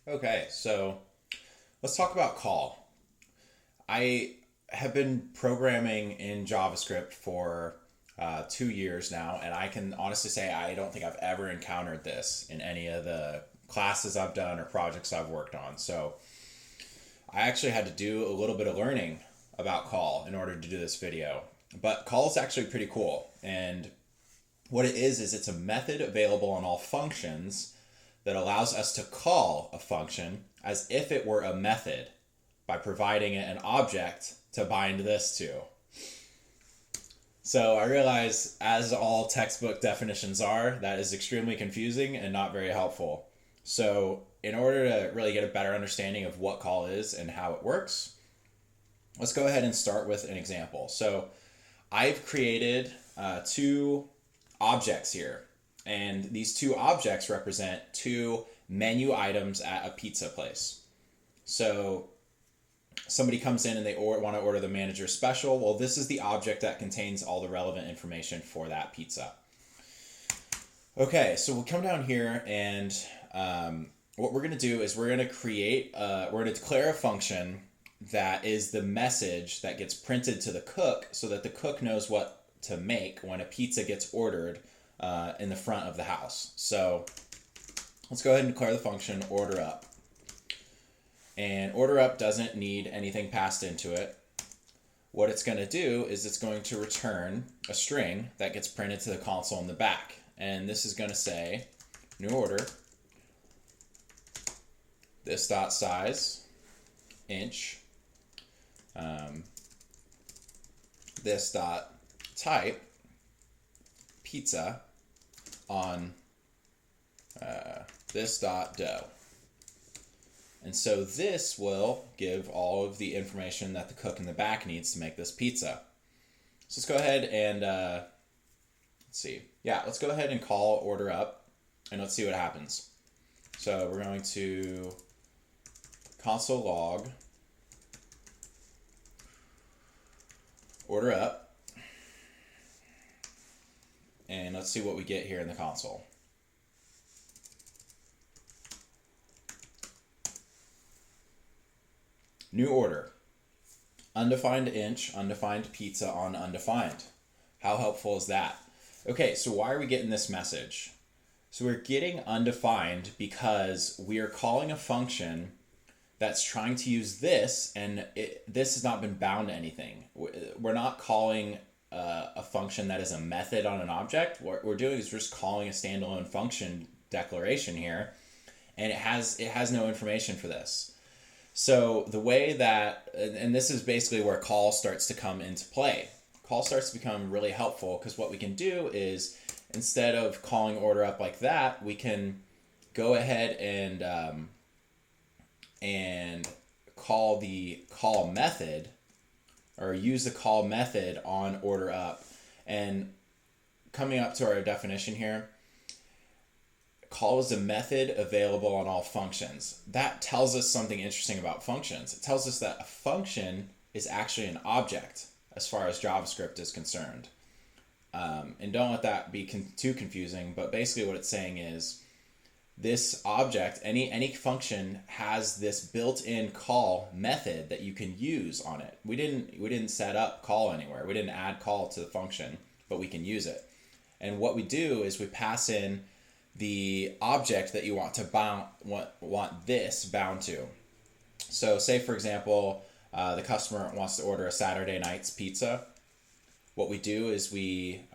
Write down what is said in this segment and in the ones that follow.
Okay, so let's talk about call. I have been programming in JavaScript for 2 years now, and I can honestly say I don't think I've ever encountered this in any of the classes I've done or projects I've worked on. So I actually had to do a little bit of learning about call in order to do this video. But call is actually pretty cool, and what it is it's a method available on all functions that allows us to call a function as if it were a method by providing it an object to bind this to. So I realize, as all textbook definitions are, that is extremely confusing and not very helpful. So in order to really get a better understanding of what call is and how it works, let's go ahead and start with an example. So I've created two objects here, and these two objects represent two menu items at a pizza place. So somebody comes in and they want to order the manager special. Well, this is the object that contains all the relevant information for that pizza. Okay, so we'll come down here, and what we're going to do is we're going to declare a function that is the message that gets printed to the cook so that the cook knows what to make when a pizza gets ordered in the front of the house. So let's go ahead and declare the function order up. And order up doesn't need anything passed into it. What it's going to do is it's going to return a string that gets printed to the console in the back. And this is going to say new order, this dot size, inch, this dot type, pizza, on this dot dough. And so this will give all of the information that the cook in the back needs to make this pizza. So let's go ahead and let's see. Yeah, let's go ahead and call order up, and let's see what happens. So we're going to console log order up, and let's see what we get here in the console. New order. Undefined inch, undefined pizza on undefined. How helpful is that? Okay, so why are we getting this message? So we're getting undefined because we are calling a function that's trying to use this, and this has not been bound to anything. We're not calling a function that is a method on an object. What we're doing is we're just calling a standalone function declaration here, and it has no information for this. So the way that, and this is basically where call starts to come into play. Call starts to become really helpful because what we can do is, instead of calling order up like that, we can go ahead and call the call method, or use the call method on order up. And coming up to our definition here, call is a method available on all functions. That tells us something interesting about functions. It tells us that a function is actually an object as far as JavaScript is concerned. And don't let that be too confusing, but basically what it's saying is this object, any function, has this built-in call method that you can use on it. We didn't set up call anywhere. We didn't add call to the function, but we can use it. And what we do is we pass in the object that you want to want this bound to. So say, for example, the customer wants to order a Saturday night's pizza. What we do is we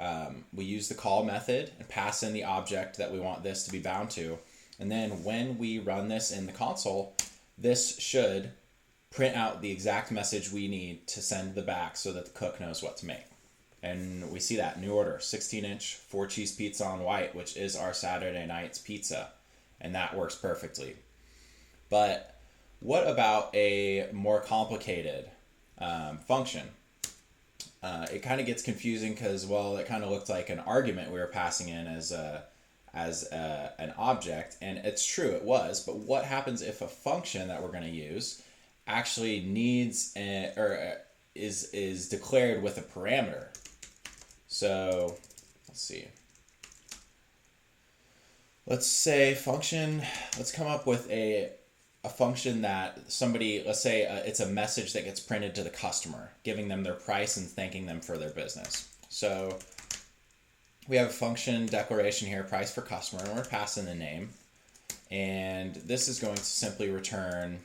use the call method and pass in the object that we want this to be bound to. And then when we run this in the console, this should print out the exact message we need to send to the back so that the cook knows what to make. And we see that new order, 16-inch 4-cheese pizza on white, which is our Saturday night's pizza. And that works perfectly. But what about a more complicated function? It kind of gets confusing because, well, it kind of looked like an argument we were passing in as an object. And it's true, it was. But what happens if a function that we're going to use actually needs is declared with a parameter? So let's see. Let's say function, let's come up with a a function that somebody, let's say it's a message that gets printed to the customer, giving them their price and thanking them for their business. So we have a function declaration here, price for customer, and we're passing the name. And this is going to simply return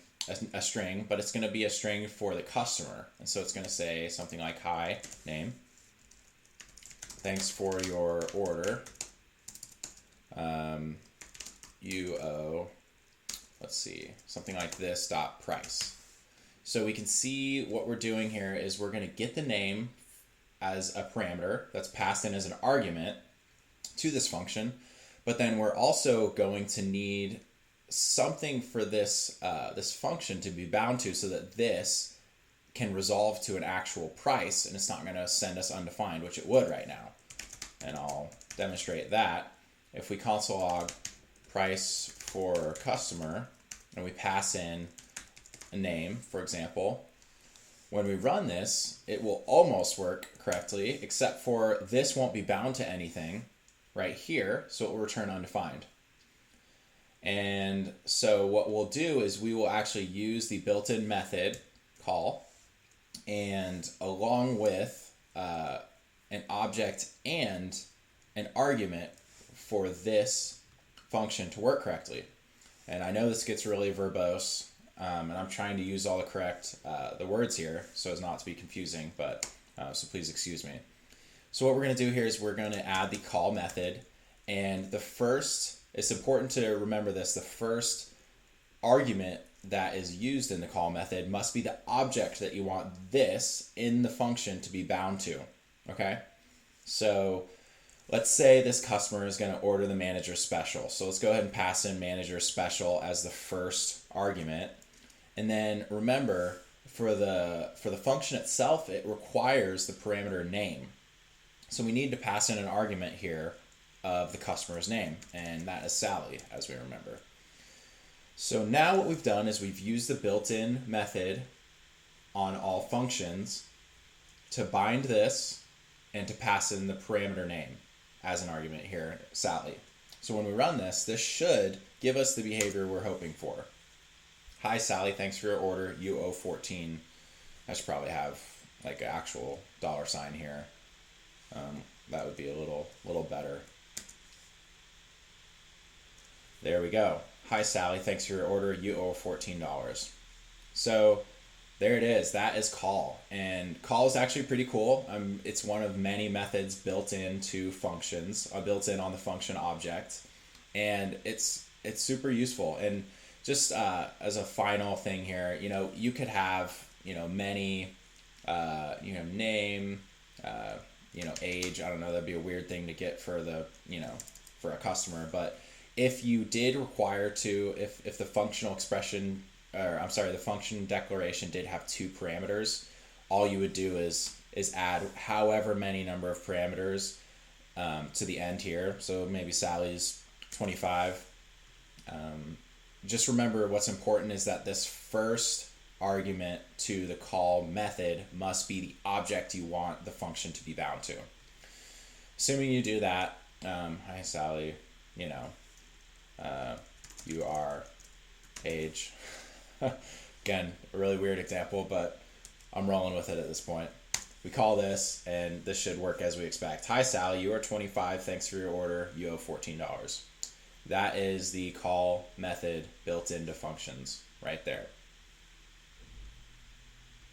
a string, but it's going to be a string for the customer. And so it's going to say something like, hi, name. Thanks for your order. You owe, let's see, something like this dot price. So we can see what we're doing here is we're going to get the name as a parameter that's passed in as an argument to this function, but then we're also going to need something for this this function to be bound to so that this can resolve to an actual price, and it's not going to send us undefined, which it would right now. And I'll demonstrate that. If we console log price for customer and we pass in a name, for example, when we run this, it will almost work correctly, except for this won't be bound to anything right here, so it will return undefined. And so what we'll do is we will actually use the built-in method call, and along with an object and an argument for this function to work correctly. And I know this gets really verbose, and I'm trying to use all the correct the words here so as not to be confusing, but so please excuse me. So what we're going to do here is we're going to add the call method, and it's important to remember this, the first argument that is used in the call method must be the object that you want this in the function to be bound to, okay? So let's say this customer is going to order the manager special. So let's go ahead and pass in manager special as the first argument. And then remember, for the function itself, it requires the parameter name. So we need to pass in an argument here of the customer's name, and that is Sally, as we remember. So now what we've done is we've used the built-in method on all functions to bind this and to pass in the parameter name as an argument here, Sally. So when we run this, this should give us the behavior we're hoping for. Hi, Sally, thanks for your order. You owe 14. I should probably have like an actual $sign here. That would be a little better. There we go. Hi, Sally, thanks for your order. You owe $14. So there it is. That is call. And call is actually pretty cool. It's one of many methods built into functions, built in on the function object. And it's super useful. And just as a final thing here, you could have, many, name, age. I don't know, that'd be a weird thing to get for for a customer. But if you did require to, if the functional expression, the function declaration did have two parameters, all you would do is add however many number of parameters to the end here. So maybe Sally's 25. Just remember what's important is that this first argument to the call method must be the object you want the function to be bound to. Assuming you do that, hi Sally, you are age. Again, a really weird example, but I'm rolling with it at this point. We call this, and this should work as we expect. Hi Sally, you are 25. Thanks for your order. You owe $14. That is the call method built into functions right there.